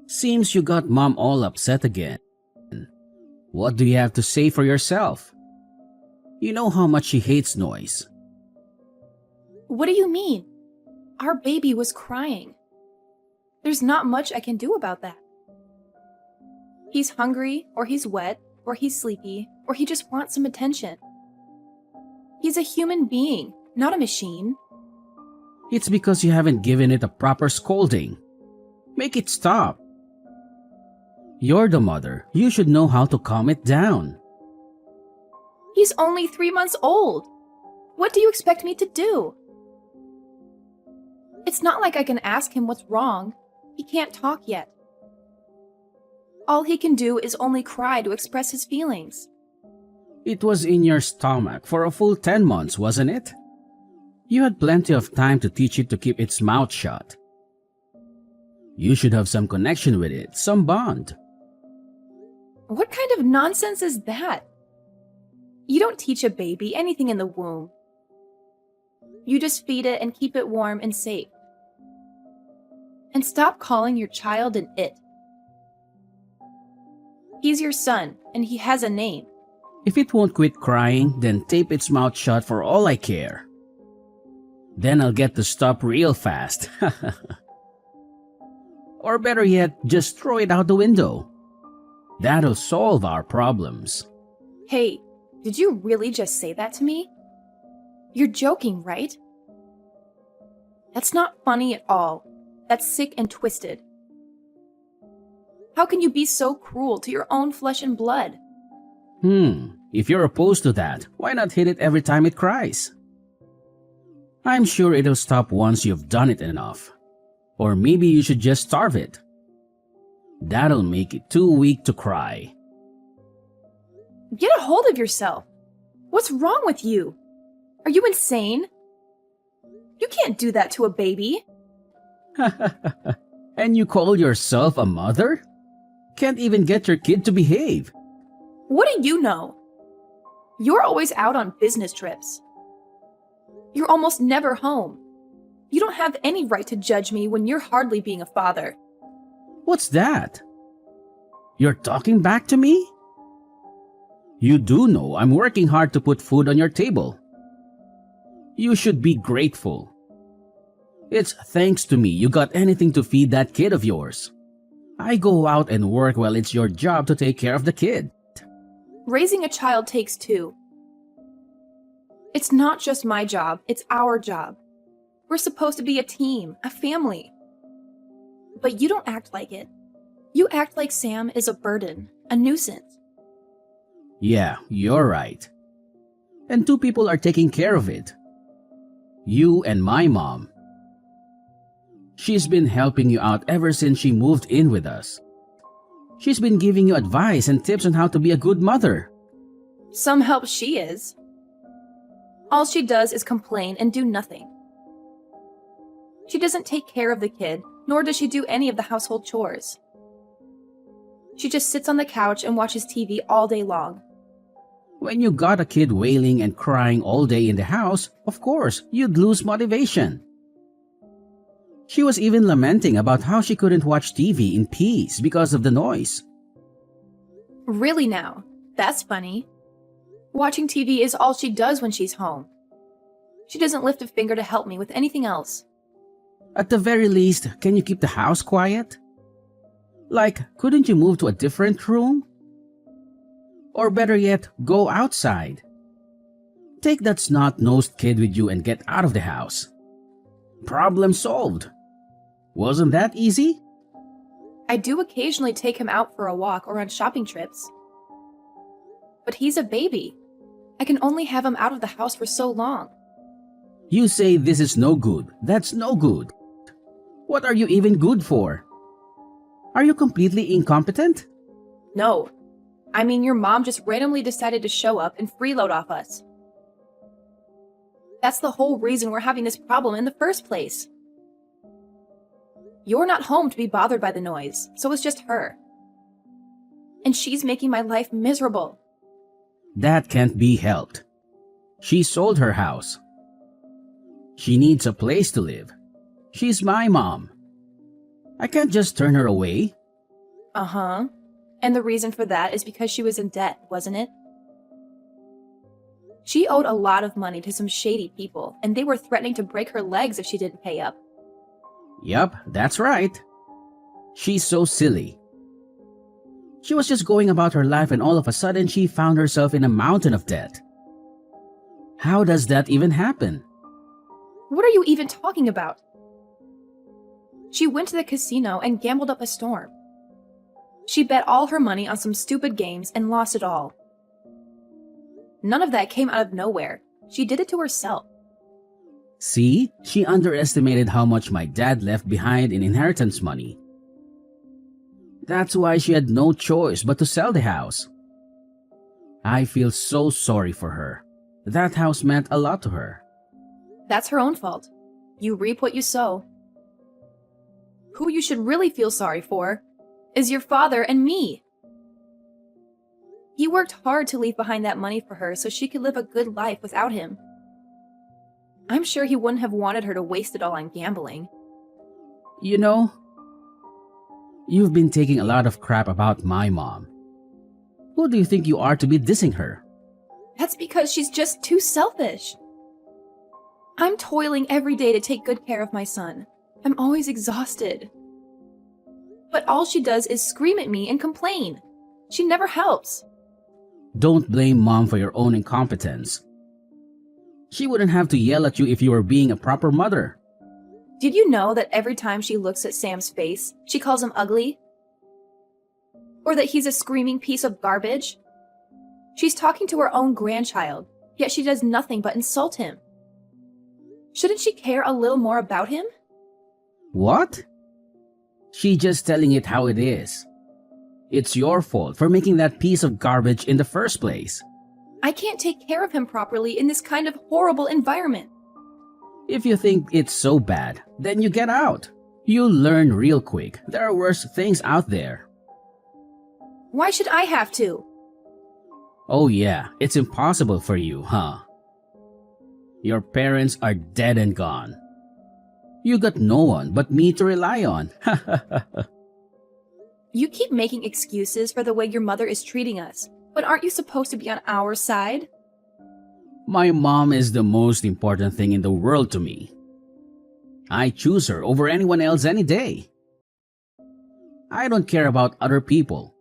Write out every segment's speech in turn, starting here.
Seems you got mom all upset again. What do you have to say for yourself? You know how much she hates noise. What do you mean? Our baby was crying. There's not much I can do about that. He's hungry, or he's wet, or he's sleepy, or he just wants some attention. He's a human being, not a machine. It's because you haven't given it a proper scolding. Make it stop. You're the mother. You should know how to calm it down. He's only 3 months old. What do you expect me to do? It's not like I can ask him what's wrong. He can't talk yet. All he can do is only cry to express his feelings. It was in your stomach for a full 10 months, wasn't it? You had plenty of time to teach it to keep its mouth shut. You should have some connection with it, some bond. What kind of nonsense is that? You don't teach a baby anything in the womb. You just feed it and keep it warm and safe. And stop calling your child an it. He's your son, and he has a name. If it won't quit crying, then tape its mouth shut for all I care. Then I'll get to stop real fast. Or better yet, just throw it out the window. That'll solve our problems. Hey, did you really just say that to me? You're joking, right? That's not funny at all. That's sick and twisted. How can you be so cruel to your own flesh and blood? If you're opposed to that, why not hit it every time it cries? I'm sure it'll stop once you've done it enough. Or maybe you should just starve it. That'll make it too weak to cry. Get a hold of yourself. What's wrong with you? Are you insane? You can't do that to a baby. And you call yourself a mother? Can't even get your kid to behave. What do you know? You're always out on business trips. You're almost never home. You don't have any right to judge me when you're hardly being a father. What's that? You're talking back to me? You do know I'm working hard to put food on your table. You should be grateful. It's thanks to me you got anything to feed that kid of yours. I go out and work while it's your job to take care of the kid. Raising a child takes two. It's not just my job, it's our job. We're supposed to be a team, a family. But you don't act like it. You act like Sam is a burden, a nuisance. Yeah, you're right. And two people are taking care of it. You and my mom. She's been helping you out ever since she moved in with us. She's been giving you advice and tips on how to be a good mother. Some help she is. All she does is complain and do nothing. She doesn't take care of the kid, nor does she do any of the household chores. She just sits on the couch and watches TV all day long. When you got a kid wailing and crying all day in the house, of course, you'd lose motivation. She was even lamenting about how she couldn't watch TV in peace because of the noise. Really now? That's funny. Watching TV is all she does when she's home. She doesn't lift a finger to help me with anything else. At the very least, can you keep the house quiet? Like, couldn't you move to a different room? Or better yet, go outside. Take that snot-nosed kid with you and get out of the house. Problem solved. Wasn't that easy? I do occasionally take him out for a walk or on shopping trips. But he's a baby. I can only have him out of the house for so long. You say this is no good. That's no good. What are you even good for? Are you completely incompetent? No. I mean, your mom just randomly decided to show up and freeload off us. That's the whole reason we're having this problem in the first place. You're not home to be bothered by the noise, so it's just her. And she's making my life miserable. That can't be helped. She sold her house. She needs a place to live. She's my mom. I can't just turn her away. Uh-huh. And the reason for that is because she was in debt, wasn't it? She owed a lot of money to some shady people, and they were threatening to break her legs if she didn't pay up. Yup, that's right. She's so silly. She was just going about her life and all of a sudden she found herself in a mountain of debt. How does that even happen? What are you even talking about? She went to the casino and gambled up a storm. She bet all her money on some stupid games and lost it all. None of that came out of nowhere. She did it to herself. See, she underestimated how much my dad left behind in inheritance money. That's why she had no choice but to sell the house. I feel so sorry for her. That house meant a lot to her. That's her own fault. You reap what you sow. Who you should really feel sorry for is your father and me. He worked hard to leave behind that money for her so she could live a good life without him. I'm sure he wouldn't have wanted her to waste it all on gambling. You know, you've been taking a lot of crap about my mom. Who do you think you are to be dissing her? That's because she's just too selfish. I'm toiling every day to take good care of my son. I'm always exhausted. But all she does is scream at me and complain. She never helps. Don't blame mom for your own incompetence. She wouldn't have to yell at you if you were being a proper mother. Did you know that every time she looks at Sam's face, she calls him ugly? Or that he's a screaming piece of garbage? She's talking to her own grandchild, yet she does nothing but insult him. Shouldn't she care a little more about him? What? She's just telling it how it is. It's your fault for making that piece of garbage in the first place. I can't take care of him properly in this kind of horrible environment. If you think it's so bad, then you get out. You'll learn real quick. There are worse things out there. Why should I have to? Oh yeah, it's impossible for you, huh? Your parents are dead and gone. You got no one but me to rely on. You keep making excuses for the way your mother is treating us, but aren't you supposed to be on our side? My mom is the most important thing in the world to me. I choose her over anyone else any day. I don't care about other people.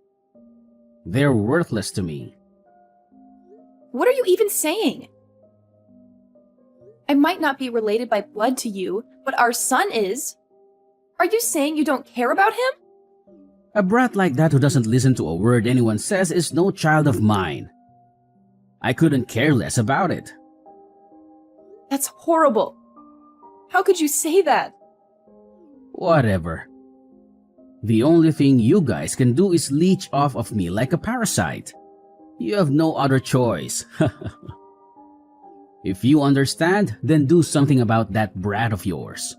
They're worthless to me. What are you even saying? I might not be related by blood to you, but our son is. Are you saying you don't care about him? A brat like that who doesn't listen to a word anyone says is no child of mine. I couldn't care less about it. That's horrible. How could you say that? Whatever. The only thing you guys can do is leech off of me like a parasite. You have no other choice. If you understand, then do something about that brat of yours.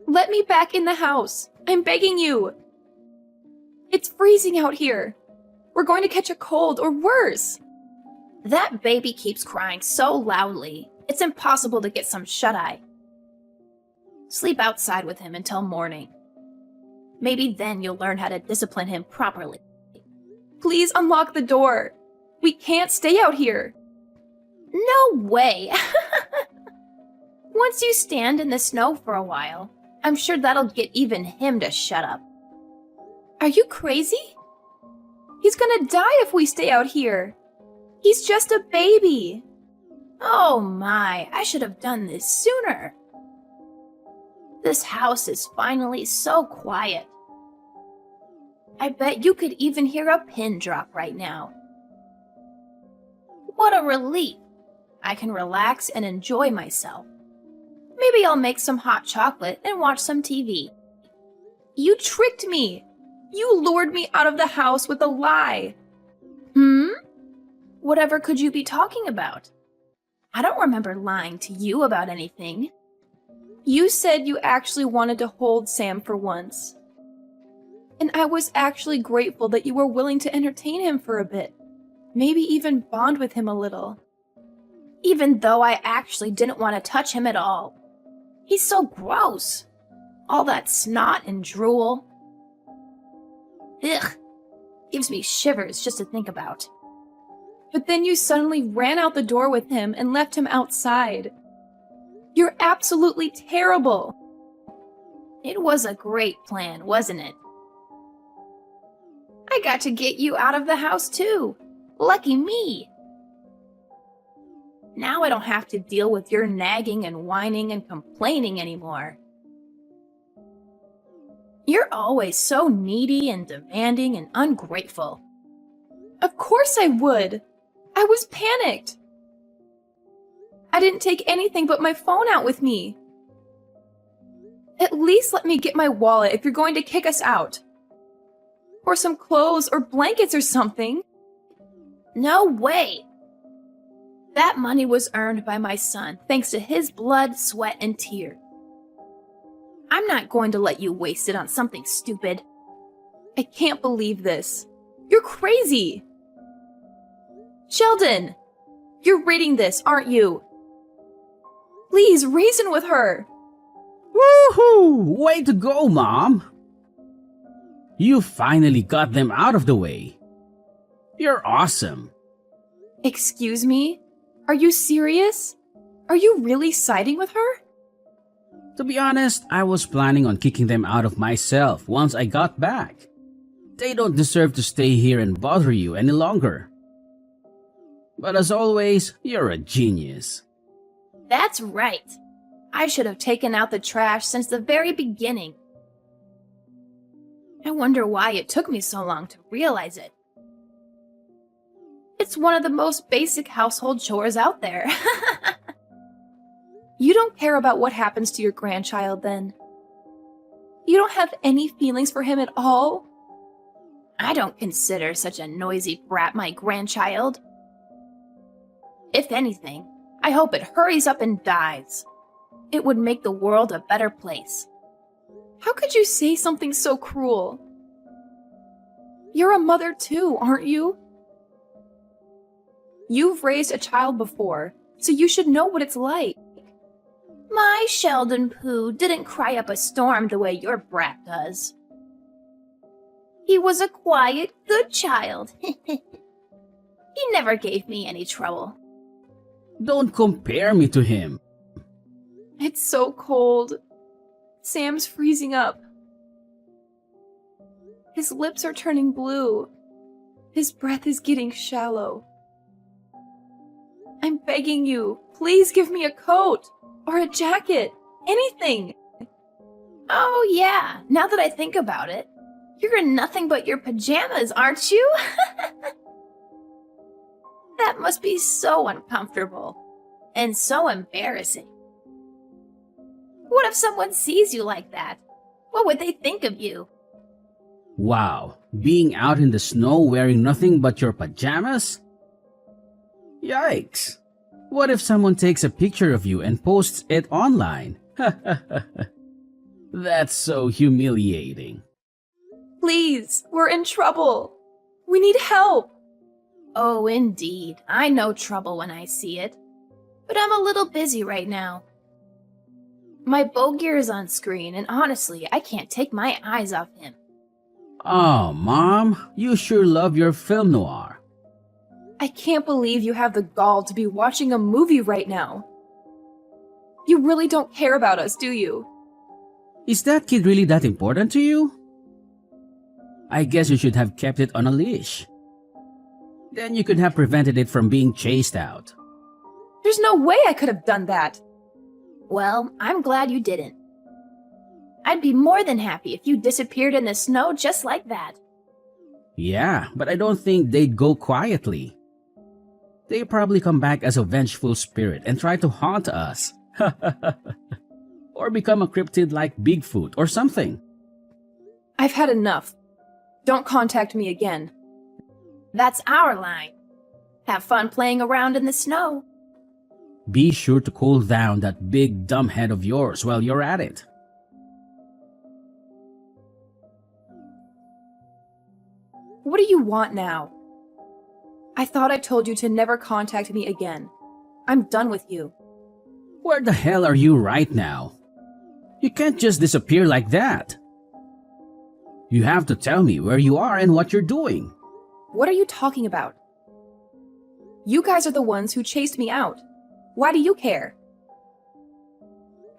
Let me back in the house. I'm begging you. It's freezing out here. We're going to catch a cold or worse. That baby keeps crying so loudly. It's impossible to get some shut-eye. Sleep outside with him until morning. Maybe then you'll learn how to discipline him properly. Please unlock the door. We can't stay out here. No way. Once you stand in the snow for a while, I'm sure that'll get even him to shut up. Are you crazy? He's gonna die if we stay out here. He's just a baby. Oh my, I should have done this sooner. This house is finally so quiet. I bet you could even hear a pin drop right now. What a relief. I can relax and enjoy myself. Maybe I'll make some hot chocolate and watch some TV. You tricked me. You lured me out of the house with a lie. Whatever could you be talking about? I don't remember lying to you about anything. You said you actually wanted to hold Sam for once. And I was actually grateful that you were willing to entertain him for a bit. Maybe even bond with him a little. Even though I actually didn't want to touch him at all. He's so gross. All that snot and drool. Ugh. Gives me shivers just to think about. But then you suddenly ran out the door with him and left him outside. You're absolutely terrible. It was a great plan, wasn't it? I got to get you out of the house too. Lucky me. Now I don't have to deal with your nagging and whining and complaining anymore. You're always so needy and demanding and ungrateful. Of course I would. I was panicked. I didn't take anything but my phone out with me. At least let me get my wallet if you're going to kick us out. Or some clothes or blankets or something. No way. That money was earned by my son thanks to his blood, sweat, and tears. I'm not going to let you waste it on something stupid. I can't believe this. You're crazy. Sheldon, you're reading this, aren't you? Please reason with her. Woohoo! Way to go, Mom! You finally got them out of the way. You're awesome. Excuse me? Are you serious? Are you really siding with her? To be honest, I was planning on kicking them out of myself once I got back. They don't deserve to stay here and bother you any longer. But as always, you're a genius. That's right. I should have taken out the trash since the very beginning. I wonder why it took me so long to realize it. It's one of the most basic household chores out there. You don't care about what happens to your grandchild, then? You don't have any feelings for him at all? I don't consider such a noisy brat my grandchild. If anything, I hope it hurries up and dies. It would make the world a better place. How could you say something so cruel? You're a mother too, aren't you? You've raised a child before, so you should know what it's like. My Sheldon Pooh didn't cry up a storm the way your brat does. He was a quiet, good child. He never gave me any trouble. Don't compare me to him. It's so cold. Sam's freezing up. His lips are turning blue. His breath is getting shallow. I'm begging you, please give me a coat or a jacket, anything. Oh yeah, now that I think about it, you're in nothing but your pajamas, aren't you? That must be so uncomfortable and so embarrassing. What if someone sees you like that? What would they think of you? Wow, being out in the snow wearing nothing but your pajamas? Yikes! What if someone takes a picture of you and posts it online? That's so humiliating. Please, we're in trouble. We need help. Oh, indeed. I know trouble when I see it. But I'm a little busy right now. My bow gear is on screen, and honestly, I can't take my eyes off him. Oh, Mom, you sure love your film noir. I can't believe you have the gall to be watching a movie right now. You really don't care about us, do you? Is that kid really that important to you? I guess you should have kept it on a leash. Then you could have prevented it from being chased out. There's no way I could have done that. Well, I'm glad you didn't. I'd be more than happy if you disappeared in the snow just like that. Yeah, but I don't think they'd go quietly. They probably come back as a vengeful spirit and try to haunt us. Or become a cryptid like Bigfoot or something. I've had enough. Don't contact me again. That's our line. Have fun playing around in the snow. Be sure to cool down that big dumb head of yours while you're at it. What do you want now? I thought I told you to never contact me again. I'm done with you. Where the hell are you right now? You can't just disappear like that. You have to tell me where you are and what you're doing. What are you talking about? You guys are the ones who chased me out. Why do you care?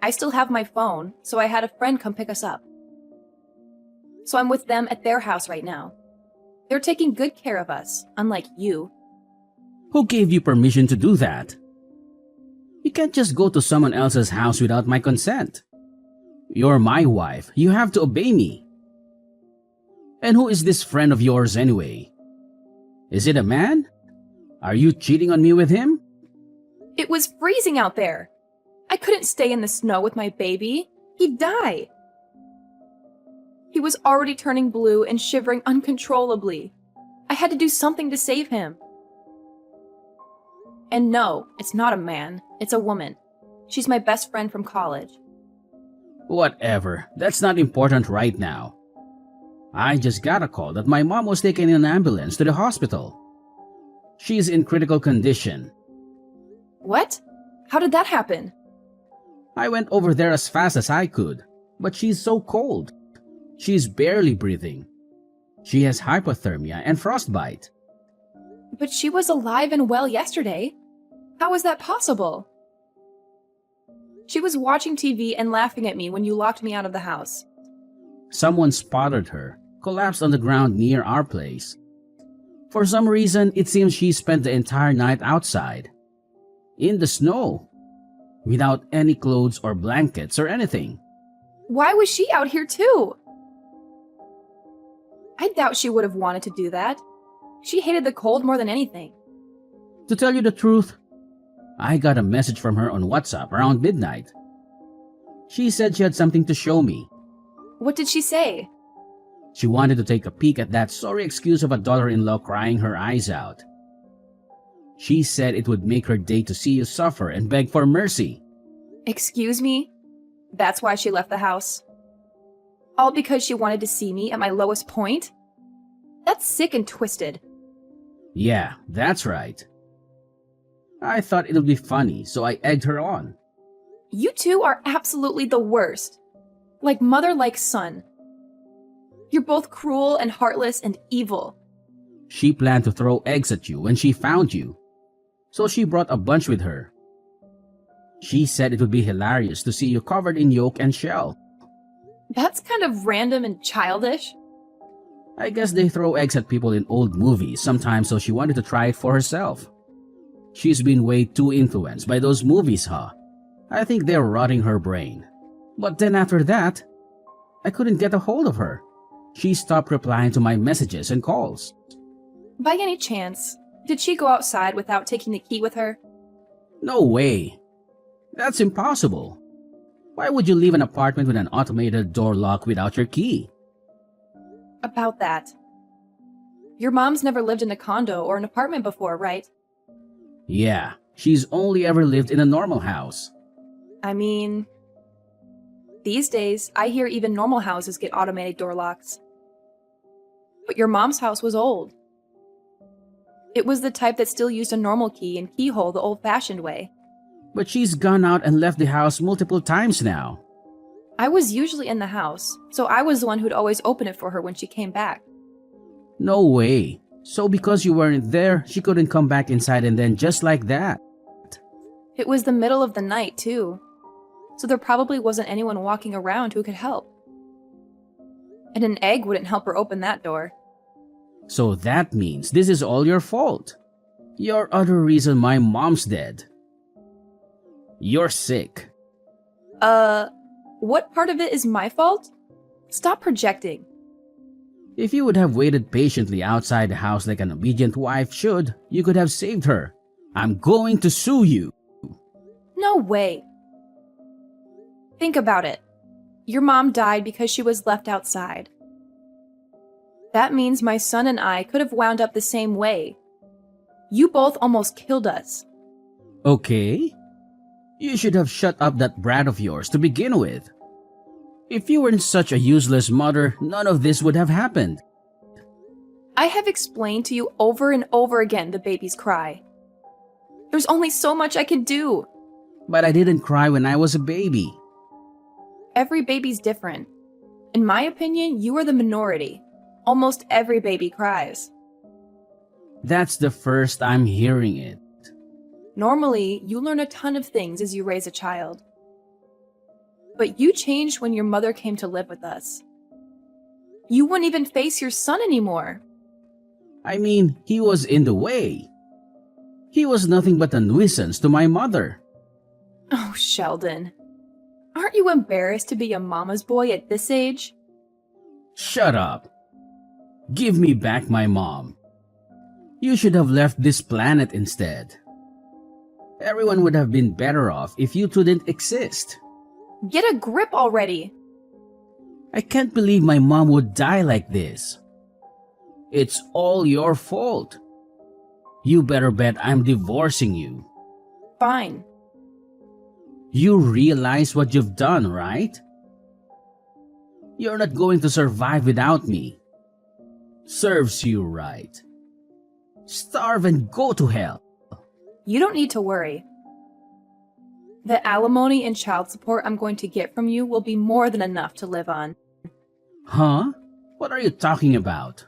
I still have my phone, so I had a friend come pick us up. So I'm with them at their house right now. They're taking good care of us, unlike you. Who gave you permission to do that? You can't just go to someone else's house without my consent. You're my wife. You have to obey me. And who is this friend of yours anyway? Is it a man? Are you cheating on me with him? It was freezing out there. I couldn't stay in the snow with my baby. He'd die. He was already turning blue and shivering uncontrollably. I had to do something to save him. And no, it's not a man. It's a woman. She's my best friend from college. Whatever. That's not important right now. I just got a call that my mom was taken in an ambulance to the hospital. She's in critical condition. What? How did that happen? I went over there as fast as I could, but she's so cold. She's barely breathing. She has hypothermia and frostbite. But she was alive and well yesterday. How was that possible? She was watching TV and laughing at me when you locked me out of the house. Someone spotted her, collapsed on the ground near our place. For some reason, it seems she spent the entire night outside, in the snow, without any clothes or blankets or anything. Why was she out here too? I doubt she would have wanted to do that. She hated the cold more than anything. To tell you the truth, I got a message from her on WhatsApp around midnight. She said she had something to show me. What did she say? She wanted to take a peek at that sorry excuse of a daughter-in-law crying her eyes out. She said it would make her day to see you suffer and beg for mercy. Excuse me? That's why she left the house? All because she wanted to see me at my lowest point? That's sick and twisted. Yeah, that's right. I thought it would be funny, so I egged her on. You two are absolutely the worst. Like mother, like son. You're both cruel and heartless and evil. She planned to throw eggs at you when she found you, so she brought a bunch with her. She said it would be hilarious to see you covered in yolk and shell. That's kind of random and childish. I guess they throw eggs at people in old movies sometimes, so she wanted to try it for herself. She's been way too influenced by those movies, huh? I think they're rotting her brain. But then after that, I couldn't get a hold of her. She stopped replying to my messages and calls. By any chance, did she go outside without taking the key with her? No way. That's impossible. Why would you leave an apartment with an automated door lock without your key? About that. Your mom's never lived in a condo or an apartment before, right? Yeah, she's only ever lived in a normal house. I mean, these days, I hear even normal houses get automated door locks. But your mom's house was old. It was the type that still used a normal key and keyhole the old-fashioned way. But she's gone out and left the house multiple times now. I was usually in the house, so I was the one who'd always open it for her when she came back. No way. So because you weren't there, she couldn't come back inside and then just like that. It was the middle of the night, too. So there probably wasn't anyone walking around who could help. And an egg wouldn't help her open that door. So that means this is all your fault. You're other reason my mom's dead. You're sick. What part of it is my fault? Stop projecting. If you would have waited patiently outside the house like an obedient wife should, you could have saved her. I'm going to sue you. No way. Think about it. Your mom died because she was left outside. That means my son and I could have wound up the same way. You both almost killed us. Okay. You should have shut up that brat of yours to begin with. If you weren't such a useless mother, none of this would have happened. I have explained to you over and over again the baby's cry. There's only so much I can do. But I didn't cry when I was a baby. Every baby's different. In my opinion, you are the minority. Almost every baby cries. That's the first I'm hearing it. Normally, you learn a ton of things as you raise a child. But you changed when your mother came to live with us. You wouldn't even face your son anymore. I mean, he was in the way. He was nothing but a nuisance to my mother. Oh, Sheldon. Aren't you embarrassed to be a mama's boy at this age? Shut up. Give me back my mom. You should have left this planet instead. Everyone would have been better off if you two didn't exist. Get a grip already. I can't believe my mom would die like this. It's all your fault. You better bet I'm divorcing you. Fine. You realize what you've done, right? You're not going to survive without me. Serves you right. Starve and go to hell. You don't need to worry. The alimony and child support I'm going to get from you will be more than enough to live on. Huh? What are you talking about?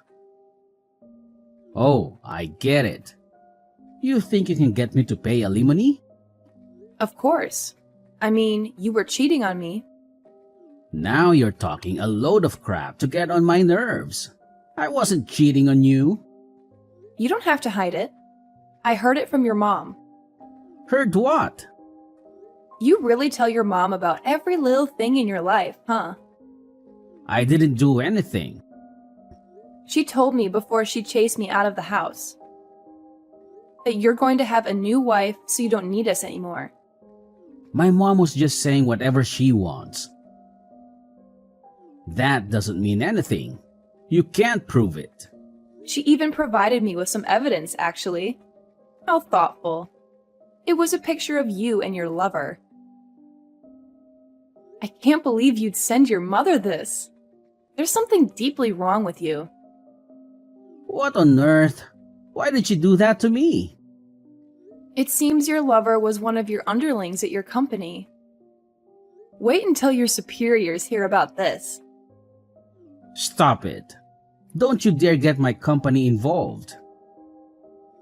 Oh, I get it. You think you can get me to pay alimony? Of course. I mean, you were cheating on me. Now you're talking a load of crap to get on my nerves. I wasn't cheating on you. You don't have to hide it. I heard it from your mom. Heard what? You really tell your mom about every little thing in your life, huh? I didn't do anything. She told me before she chased me out of the house that you're going to have a new wife so you don't need us anymore. My mom was just saying whatever she wants. That doesn't mean anything. You can't prove it. She even provided me with some evidence, actually. How thoughtful. It was a picture of you and your lover. I can't believe you'd send your mother this. There's something deeply wrong with you. What on earth? Why did she do that to me? It seems your lover was one of your underlings at your company. Wait until your superiors hear about this. Stop it. Don't you dare get my company involved.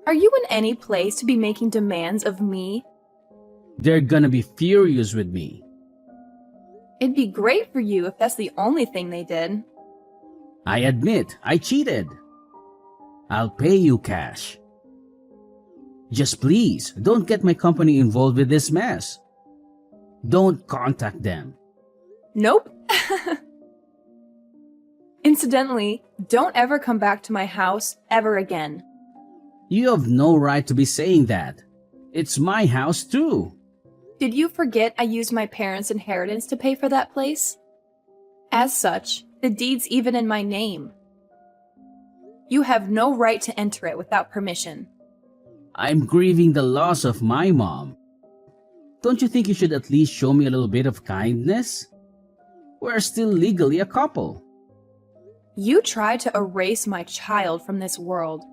Are you in any place to be making demands of me? They're gonna be furious with me. It'd be great for you if that's the only thing they did. I admit, I cheated. I'll pay you cash. Just please, don't get my company involved with this mess. Don't contact them. Nope. Incidentally, don't ever come back to my house ever again. You have no right to be saying that. It's my house too. Did you forget I used my parents' inheritance to pay for that place? As such, the deed's even in my name. You have no right to enter it without permission. I'm grieving the loss of my mom. Don't you think you should at least show me a little bit of kindness? We're still legally a couple. You tried to erase my child from this world.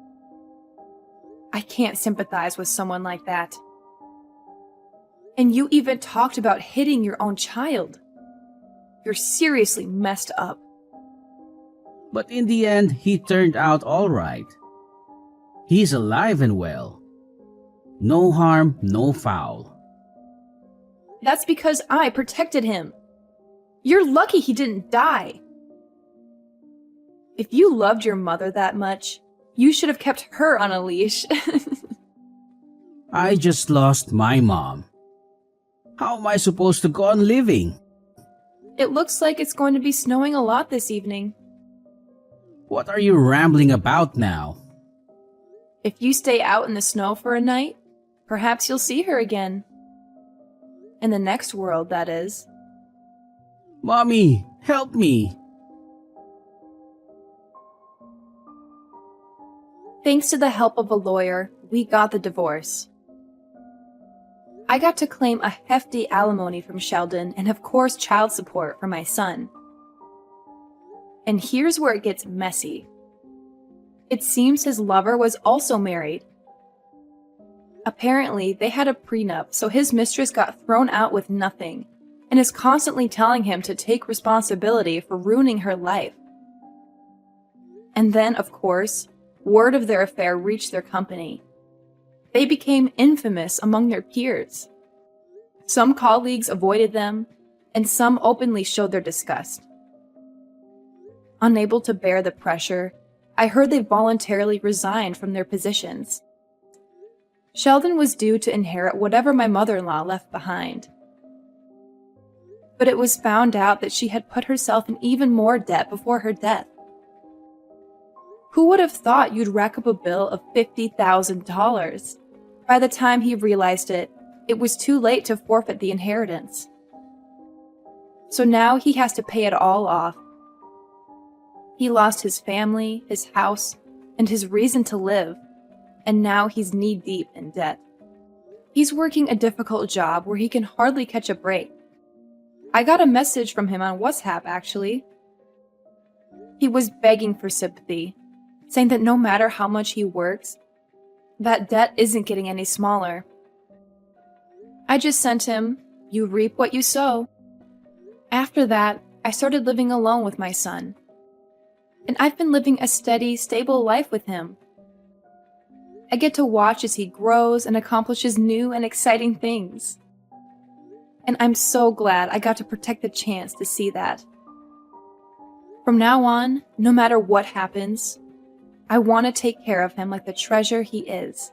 I can't sympathize with someone like that. And you even talked about hitting your own child. You're seriously messed up. But in the end, he turned out all right. He's alive and well. No harm, no foul. That's because I protected him. You're lucky he didn't die. If you loved your mother that much, you should have kept her on a leash. I just lost my mom. How am I supposed to go on living? It looks like it's going to be snowing a lot this evening. What are you rambling about now? If you stay out in the snow for a night, perhaps you'll see her again. In the next world, that is. Mommy, help me. Thanks to the help of a lawyer, we got the divorce. I got to claim a hefty alimony from Sheldon and of course child support for my son. And here's where it gets messy. It seems his lover was also married. Apparently, they had a prenup, so his mistress got thrown out with nothing, and is constantly telling him to take responsibility for ruining her life. And then, of course, word of their affair reached their company. They became infamous among their peers. Some colleagues avoided them, and some openly showed their disgust. Unable to bear the pressure, I heard they voluntarily resigned from their positions. Sheldon was due to inherit whatever my mother-in-law left behind. But it was found out that she had put herself in even more debt before her death. Who would have thought you'd rack up a bill of $50,000? By the time he realized it, it was too late to forfeit the inheritance. So now he has to pay it all off. He lost his family, his house, and his reason to live, and now he's knee-deep in debt. He's working a difficult job where he can hardly catch a break. I got a message from him on WhatsApp, actually. He was begging for sympathy, saying that no matter how much he works, that debt isn't getting any smaller. I just sent him, "You reap what you sow." After that, I started living alone with my son. And I've been living a steady, stable life with him. I get to watch as he grows and accomplishes new and exciting things. And I'm so glad I got to protect the chance to see that. From now on, no matter what happens, I want to take care of him like the treasure he is.